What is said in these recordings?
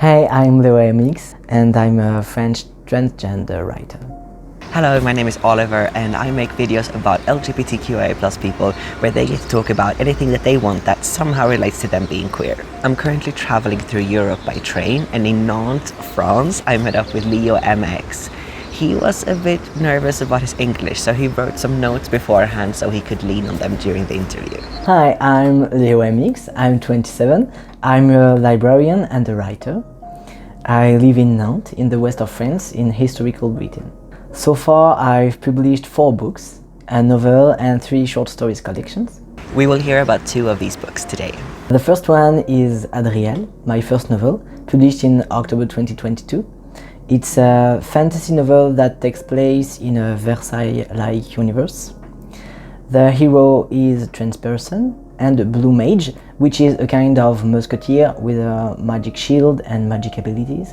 Hey, I'm Felix and I'm a French transgender writer. Hello, my name is Oliver and I make videos about LGBTQIA+ people where they get to talk about anything that they want that somehow relates to them being queer. I'm currently traveling through Europe by train, and in Nantes, France, I met up with Leo MX. He was a bit nervous about his English, so he wrote some notes beforehand so he could lean on them during the interview. Hi, I'm Leo MX, I'm 27, I'm a librarian and a writer. I live in Nantes, in the west of France, in historical Britain. So far, I've published 4 books, a novel and 3 short stories collections. We will hear about 2 of these books today. The first one is Adriel, my first novel, published in October 2022. It's a fantasy novel that takes place in a Versailles-like universe. The hero is a trans person and a blue mage, which is a kind of musketeer with a magic shield and magic abilities.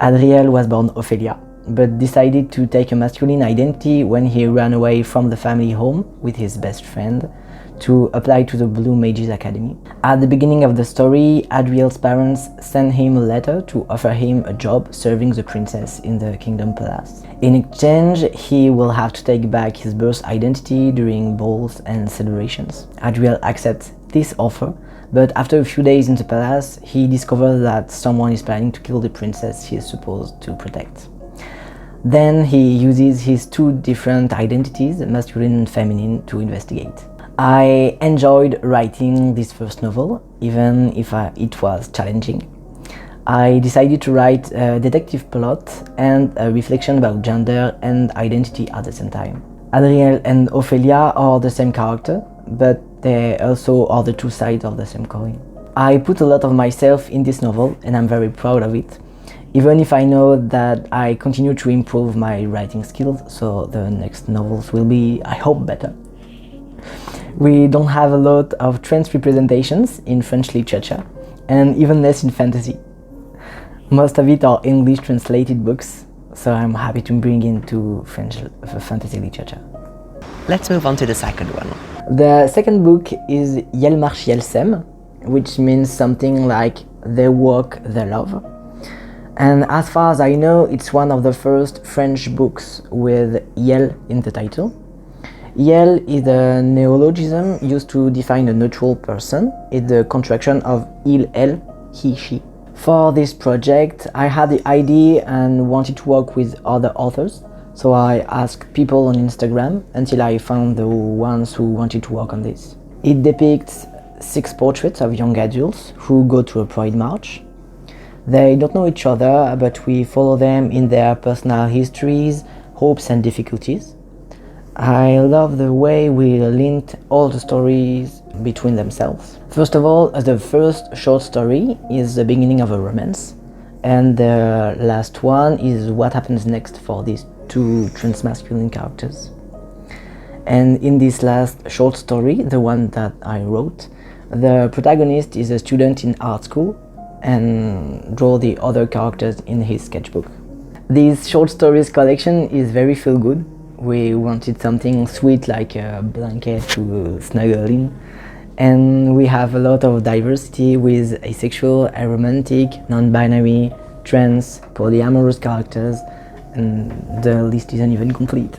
Adriel was born Ophelia, but decided to take a masculine identity when he ran away from the family home with his best friend to apply to the Blue Mages Academy. At the beginning of the story, Adriel's parents sent him a letter to offer him a job serving the princess in the Kingdom Palace. In exchange, he will have to take back his birth identity during balls and celebrations. Adriel accepts this offer, but after a few days in the palace, he discovers that someone is planning to kill the princess he is supposed to protect. Then he uses his 2 different identities, masculine and feminine, to investigate. I enjoyed writing this first novel, even if it was challenging. I decided to write a detective plot and a reflection about gender and identity at the same time. Adriel and Ophelia are the same character, but they also are the 2 sides of the same coin. I put a lot of myself in this novel and I'm very proud of it, even if I know that I continue to improve my writing skills, so the next novels will be, I hope, better. We don't have a lot of trans representations in French literature, and even less in fantasy. Most of it are English translated books, so I'm happy to bring into French fantasy literature. Let's move on to the second one. The second book is Yel marche, yel s'aime, which means something like they walk, they love. And as far as I know, it's one of the first French books with Yel in the title. Yel is a neologism used to define a neutral person. It's the contraction of il, elle, he, she. For this project, I had the idea and wanted to work with other authors, so I asked people on Instagram until I found the ones who wanted to work on this. It depicts 6 portraits of young adults who go to a pride march. They don't know each other, but we follow them in their personal histories, hopes and difficulties. I love the way we linked all the stories between themselves. First of all, the first short story is the beginning of a romance, and the last one is what happens next for these 2 transmasculine characters. And in this last short story, the one that I wrote, the protagonist is a student in art school and draw the other characters in his sketchbook. This short stories collection is very feel good. We wanted something sweet like a blanket to snuggle in, and we have a lot of diversity with asexual, aromantic, non-binary, trans, polyamorous characters, and the list isn't even complete.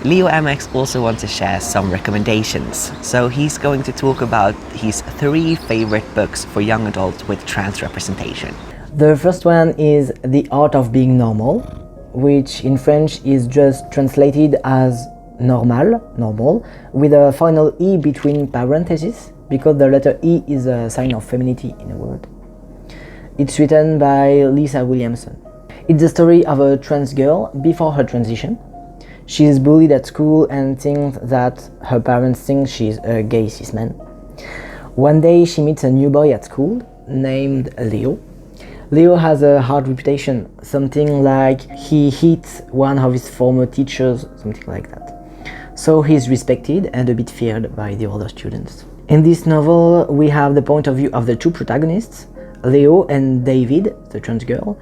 Leo MX also wants to share some recommendations, so he's going to talk about his 3 favorite books for young adults with trans representation. The first one is The Art of Being Normal, which in French is just translated as normal, with a final E between parentheses, because the letter E is a sign of femininity in a word. It's written by Lisa Williamson. It's the story of a trans girl before her transition. She is bullied at school and thinks that her parents think she's a gay cis man. One day she meets a new boy at school named Leo. Leo has a hard reputation, something like he hit one of his former teachers, something like that. So he's respected and a bit feared by the other students. In this novel, we have the point of view of the 2 protagonists, Leo and David, the trans girl.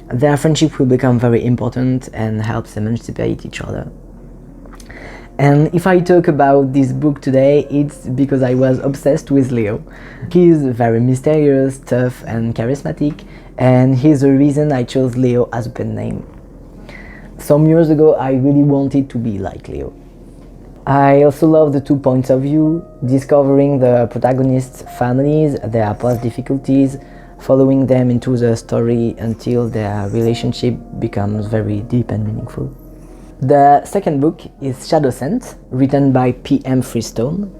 Their friendship will become very important and helps emancipate each other. And if I talk about this book today, it's because I was obsessed with Leo. He's very mysterious, tough and charismatic, and he's the reason I chose Leo as a pen name. Some years ago I really wanted to be like Leo. I also love the two points of view, discovering the protagonists' families, their past difficulties, following them into the story until their relationship becomes very deep and meaningful. The second book is Shadowsense, written by P.M. Freestone.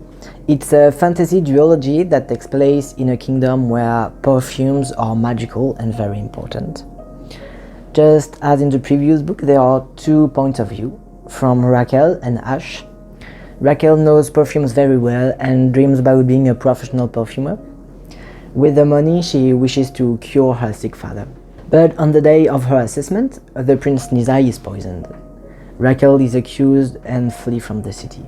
It's a fantasy duology that takes place in a kingdom where perfumes are magical and very important. Just as in the previous book, there are two points of view, from Raquel and Ash. Raquel knows perfumes very well and dreams about being a professional perfumer. With the money, she wishes to cure her sick father. But on the day of her assessment, the prince Nizai is poisoned. Raquel is accused and flees from the city.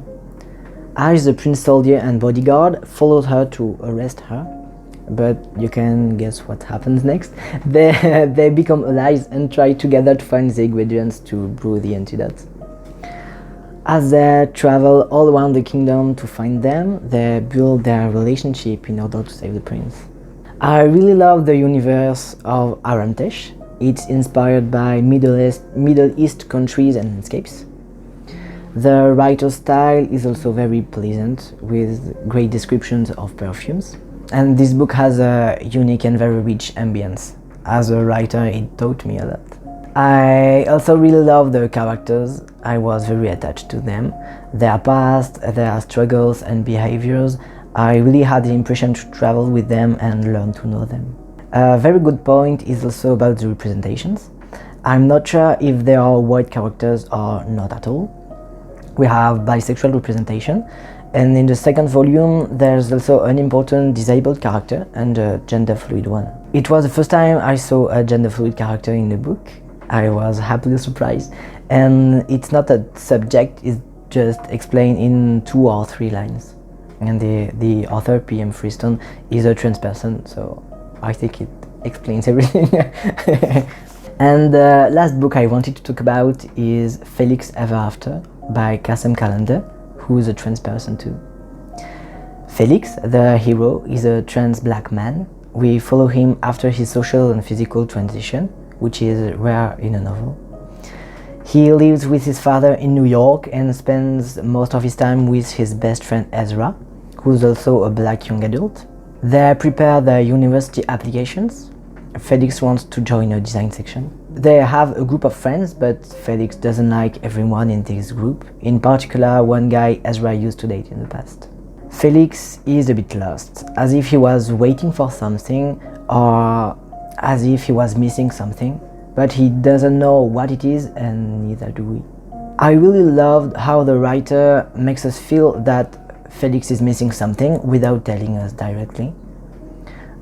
Ash, the prince's soldier and bodyguard, follows her to arrest her. But you can guess what happens next. They become allies and try together to find the ingredients to brew the antidote. As they travel all around the kingdom to find them, they build their relationship in order to save the prince. I really love the universe of Nantes. It's inspired by Middle East countries and landscapes. The writer's style is also very pleasant, with great descriptions of perfumes. And this book has a unique and very rich ambience. As a writer, it taught me a lot. I also really love the characters. I was very attached to them. Their past, their struggles and behaviors. I really had the impression to travel with them and learn to know them. A very good point is also about the representations. I'm not sure if they are white characters or not at all. We have bisexual representation, and in the second volume there's also an important disabled character and a gender fluid one. It was the first time I saw a gender fluid character in the book. I was happily surprised, and it's not a subject, it's just explained in 2 or 3 lines. And the author, P.M. Freestone, is a trans person, so I think it explains everything. And the last book I wanted to talk about is Felix Ever After by Kassem Kalender, who is a trans person too. Felix, the hero, is a trans black man. We follow him after his social and physical transition, which is rare in a novel. He lives with his father in New York and spends most of his time with his best friend Ezra, who's also a black young adult. They prepare their university applications. Felix wants to join a design section. They have a group of friends, but Felix doesn't like everyone in this group, in particular one guy Ezra used to date in the past. Felix is a bit lost, as if he was waiting for something or as if he was missing something, but he doesn't know what it is, and neither do we. I really loved how the writer makes us feel that Felix is missing something without telling us directly.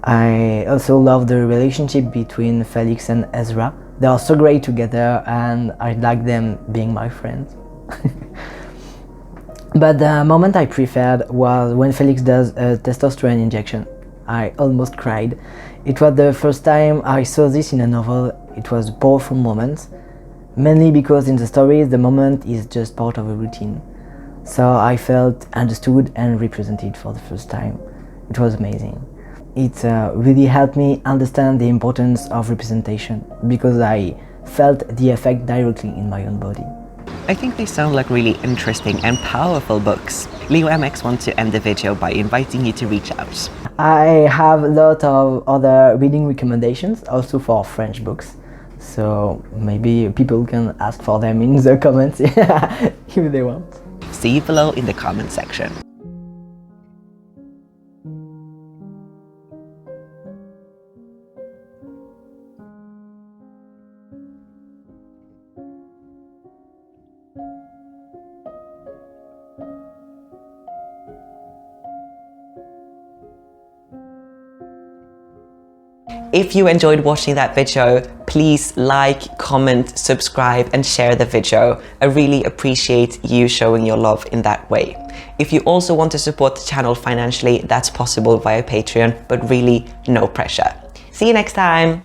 I also love the relationship between Felix and Ezra. They are so great together and I like them being my friends. But the moment I preferred was when Felix does a testosterone injection. I almost cried. It was the first time I saw this in a novel. It was a powerful moment, mainly because in the story the moment is just part of a routine. So I felt understood and represented for the first time. It was amazing. It really helped me understand the importance of representation, because I felt the effect directly in my own body. I think they sound like really interesting and powerful books. Leo MX wants to end the video by inviting you to reach out. I have a lot of other reading recommendations, also for French books. So maybe people can ask for them in the comments if they want. See you below in the comment section. If you enjoyed watching that video, please like, comment, subscribe and share the video. I really appreciate you showing your love in that way. If you also want to support the channel financially, that's possible via Patreon, but really no pressure. See you next time.